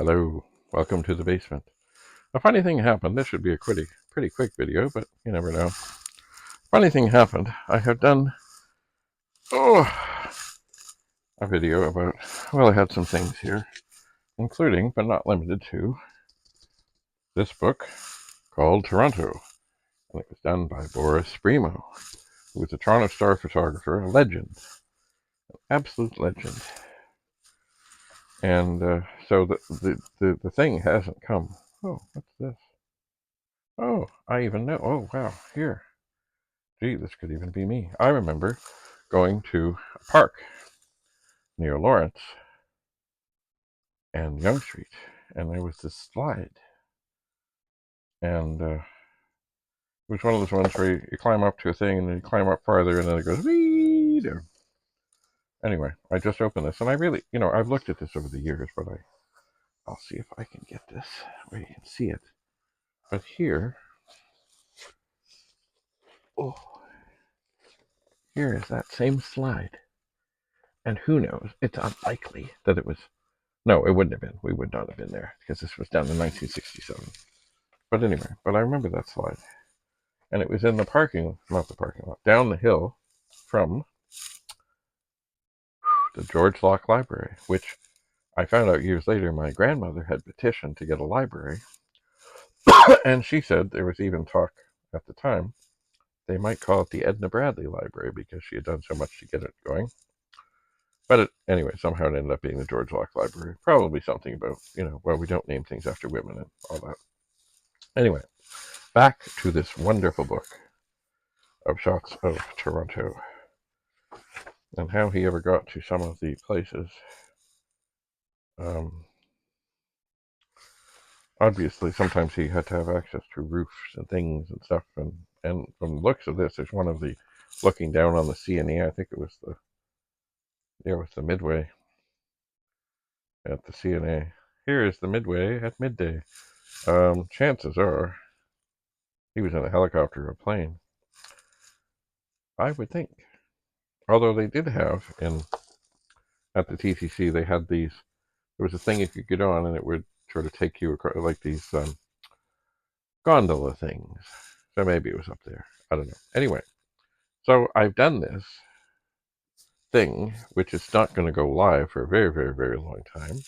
Hello, welcome to the basement. A funny thing happened. This should be a pretty quick video, but you never know. Funny thing happened. I have done a video about, well, I had some things here, including, but not limited to, this book called Toronto. And it was done by Boris Spremo, who was a Toronto Star photographer, a legend, absolute legend. And so the thing hasn't come. Oh, what's this? Oh, I even know. Oh, wow, here. Gee, this could even be me. I remember going to a park near Lawrence and Yonge Street, and there was this slide, and it was one of those ones where you climb up to a thing, and then you climb up farther, and then it goes wee down. Anyway, I just opened this, and I really, I've looked at this over the years, but I'll see if I can get this where you can see it. But here, oh, here is that same slide, and who knows? It's unlikely that it was. No, it wouldn't have been. We would not have been there because this was done in 1967. But anyway, I remember that slide. And it was in not the parking lot, down the hill from the George Locke Library, which I found out years later my grandmother had petitioned to get a library. And she said there was even talk at the time they might call it the Edna Bradley Library because she had done so much to get it going. But anyway, somehow it ended up being the George Locke Library. Probably something about, well, we don't name things after women and all that. Anyway, back to this wonderful book of shots of Toronto and how he ever got to some of the places. Obviously, sometimes he had to have access to roofs and things and stuff. And from the looks of this, there's one of the looking down on the CNE. I think it was the Midway at the CNA. Here is the Midway at midday. Chances are he was in a helicopter or a plane. I would think. Although they did have at the TTC, they had these. There was a thing you could get on, and it would sort of take you across, like these gondola things. So maybe it was up there. I don't know. Anyway, so I've done this thing, which is not going to go live for a very, very, very long time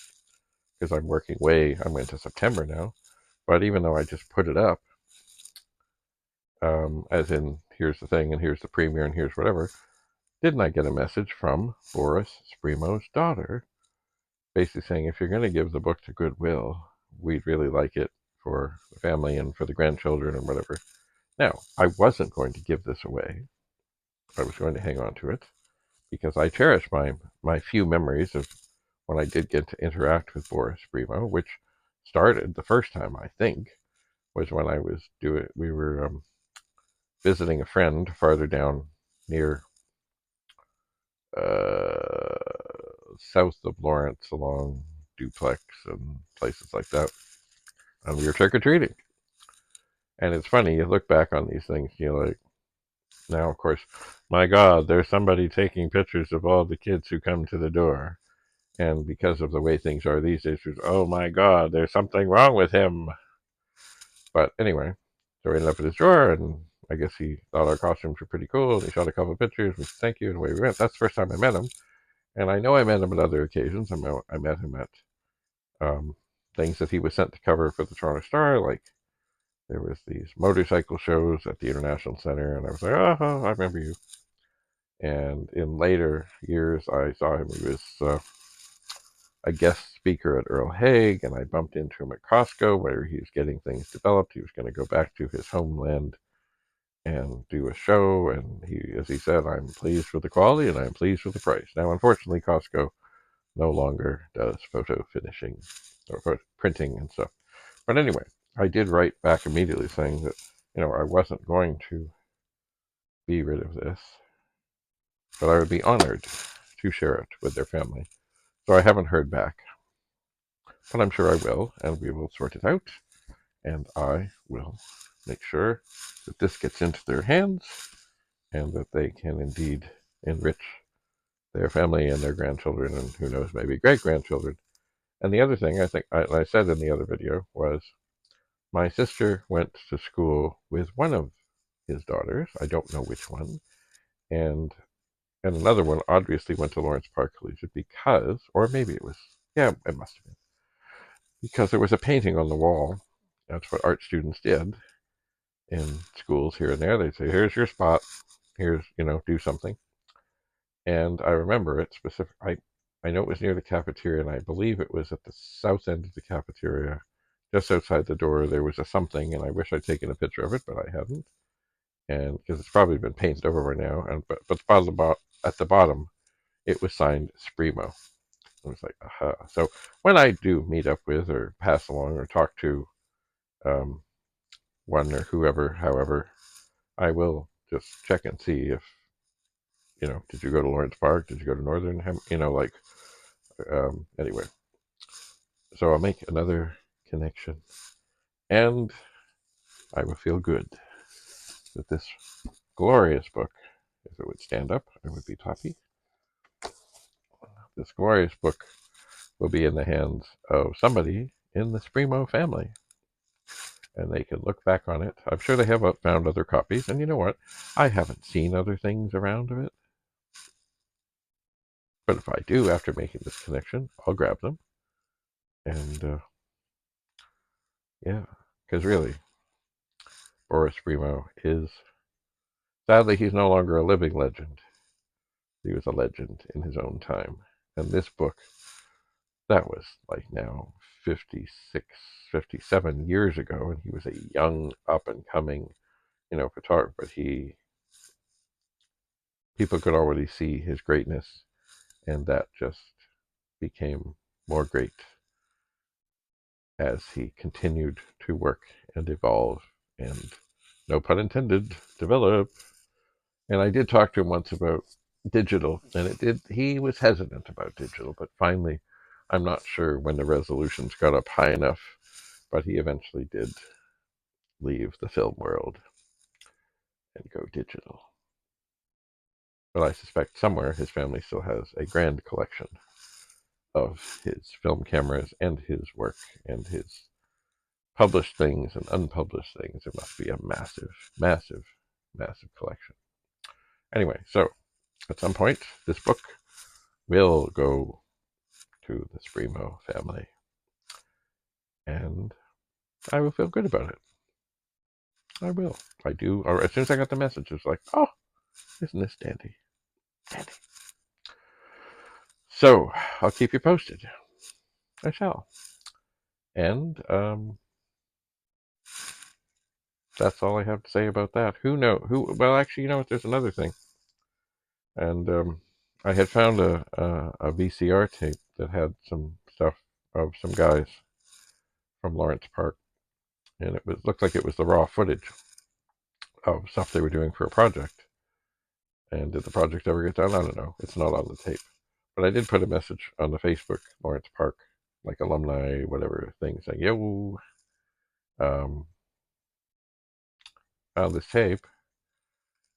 because I'm into September now. But even though I just put it up, as in here's the thing and here's the premiere and here's whatever, didn't I get a message from Boris Spremo's daughter basically saying, if you're going to give the book to Goodwill, we'd really like it for the family and for the grandchildren and whatever. Now, I wasn't going to give this away. I was going to hang on to it because I cherish my few memories of when I did get to interact with Boris Spremo, which started the first time, I think, was when we were visiting a friend farther down near south of Lawrence along Duplex and places like that. And we were trick-or-treating. And it's funny, you look back on these things, you're like, now, of course, my God, there's somebody taking pictures of all the kids who come to the door. And because of the way things are these days, oh my God, there's something wrong with him. But anyway, so we ended up at his drawer, and I guess he thought our costumes were pretty cool. And he shot a couple of pictures. We said, thank you, and away we went. That's the first time I met him. And I know I met him at other occasions. I met him at things that he was sent to cover for the Toronto Star, like there was these motorcycle shows at the International Center, and I was like, oh, I remember you. And in later years, I saw him. He was a guest speaker at Earl Haig, and I bumped into him at Costco where he was getting things developed. He was going to go back to his homeland and do a show, and as he said, I'm pleased with the quality and I'm pleased with the price. Now, unfortunately, Costco no longer does photo finishing or printing and stuff. But anyway, I did write back immediately saying that, I wasn't going to be rid of this, but I would be honored to share it with their family. So I haven't heard back, but I'm sure I will, and we will sort it out, and I will make sure that this gets into their hands and that they can indeed enrich their family and their grandchildren, and who knows, maybe great-grandchildren. And the other thing I said in the other video was my sister went to school with one of his daughters. I don't know which one. And another one obviously went to Lawrence Park Collegiate because, or maybe it was, yeah, it must have been, because there was a painting on the wall. That's what art students did in schools here and there. They'd say, here's your spot. Here's, do something. And I remember it specific. I know it was near the cafeteria, and I believe it was at the south end of the cafeteria, just outside the door. There was a something, and I wish I'd taken a picture of it, but I hadn't. And because it's probably been painted over by now, and but at the bottom, it was signed Spremo. I was like, aha. So when I do meet up with or pass along or talk to um, one or whoever, however, I will just check and see if, did you go to Lawrence Park? Did you go to Northern? Anyway. So I'll make another connection, and I will feel good that this glorious book, if it would stand up, it would be toppy. This glorious book will be in the hands of somebody in the Spremo family, and they can look back on it. I'm sure they have found other copies, and you know what? I haven't seen other things around of it. But if I do, after making this connection, I'll grab them. And yeah, because really, Boris Spremo is, sadly, he's no longer a living legend. He was a legend in his own time. And this book, that was like now 56, 57 years ago, and he was a young, up and coming, photographer. But people could already see his greatness, and that just became more great as he continued to work and evolve and, no pun intended, develop. And I did talk to him once about digital, and he was hesitant about digital, but finally, I'm not sure when the resolutions got up high enough, but he eventually did leave the film world and go digital. But I suspect somewhere his family still has a grand collection of his film cameras and his work and his published things and unpublished things. There must be a massive, massive, massive collection. Anyway, so at some point, this book will go to the Spremo family, and I will feel good about it. I will. I do. Or as soon as I got the message, it's like, oh, isn't this dandy? Dandy. So I'll keep you posted. I shall. And that's all I have to say about that. Who knows? Well, actually, you know what? There's another thing. And I had found a VCR tape that had some stuff of some guys from Lawrence Park, and looked like it was the raw footage of stuff they were doing for a project. And did the project ever get done? I don't know. It's not on the tape. But I did put a message on the Facebook Lawrence Park, like alumni, whatever thing, saying, yo, found this tape.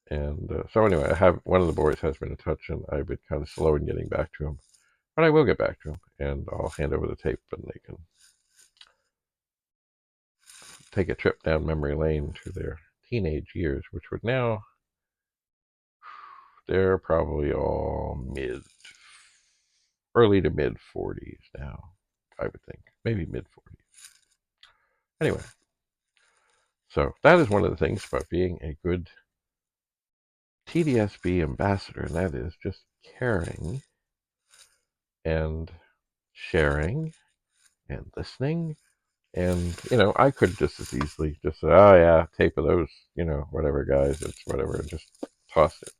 And so anyway, one of the boys has been in touch, and I've been kind of slow in getting back to him. But I will get back to him, and I'll hand over the tape, and they can take a trip down memory lane to their teenage years, which would now, they're probably all early to mid 40s now, I would think. Maybe mid 40s. Anyway, so that is one of the things about being a good TDSB ambassador, and that is just caring and sharing and listening. And, I could just as easily just say, oh, yeah, tape of those, whatever, guys, it's whatever, and just toss it.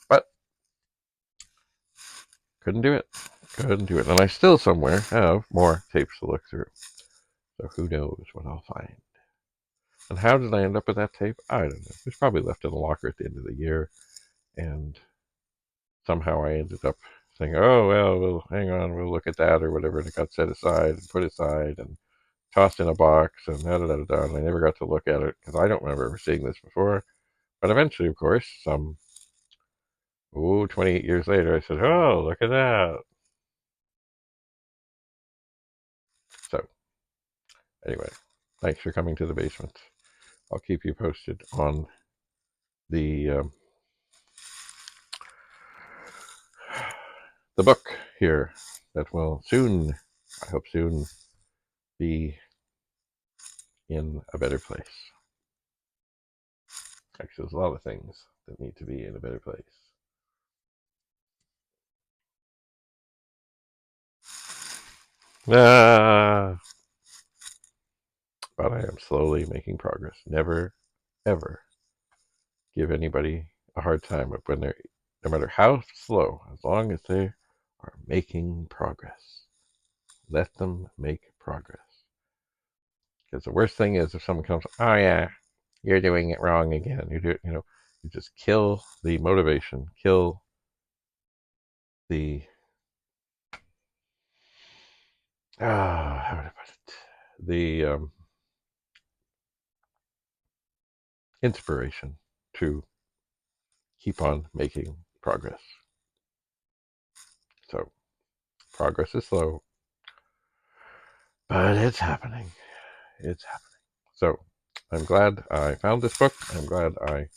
But couldn't do it. Couldn't do it. And I still somewhere have more tapes to look through. So who knows what I'll find. And how did I end up with that tape? I don't know. It was probably left in the locker at the end of the year. And somehow I ended up saying, oh, well, we'll hang on, we'll look at that or whatever. And it got set aside and put aside and tossed in a box and da-da-da-da. And I never got to look at it because I don't remember ever seeing this before. But eventually, of course, 28 years later, I said, oh, look at that. Anyway, thanks for coming to the basement. I'll keep you posted on the book here that will soon, I hope soon, be in a better place. Actually, there's a lot of things that need to be in a better place. But I am slowly making progress. Never, ever give anybody a hard time when they're, no matter how slow, as long as they are making progress. Let them make progress. Because the worst thing is if someone comes, oh yeah, you're doing it wrong again. You just kill the motivation, kill the how would I put it? The inspiration to keep on making progress. So progress is slow, but it's happening. It's happening. So I'm glad I found this book. I'm glad I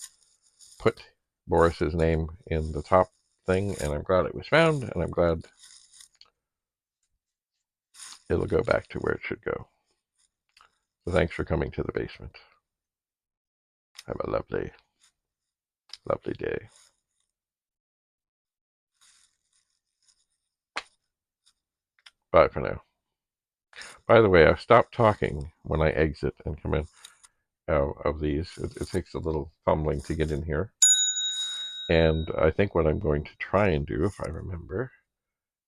put Boris's name in the top thing, and I'm glad it was found, and I'm glad it'll go back to where it should go. So thanks for coming to the basement. Have a lovely, lovely day. Bye for now. By the way, I've stopped talking when I exit and come in of these. It takes a little fumbling to get in here. And I think what I'm going to try and do, if I remember,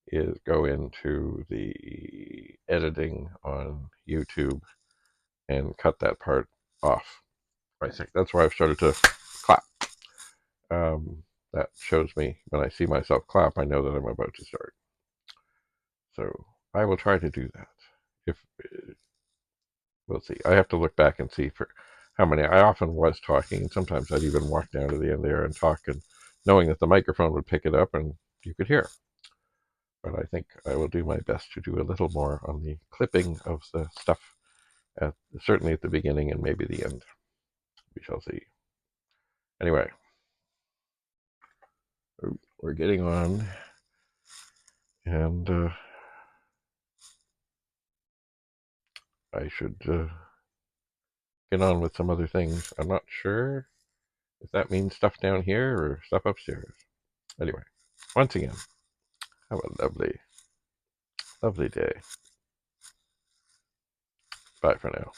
is go into the editing on YouTube and cut that part off. I think that's why I've started to clap. That shows me when I see myself clap, I know that I'm about to start. So I will try to do that. If we'll see, I have to look back and see for how many. I often was talking, and sometimes I'd even walk down to the end there and talk, and knowing that the microphone would pick it up and you could hear. But I think I will do my best to do a little more on the clipping of the stuff, certainly at the beginning and maybe the end. We shall see. Anyway, we're getting on, and I should get on with some other things. I'm not sure if that means stuff down here or stuff upstairs. Anyway, once again, have a lovely, lovely day. Bye for now.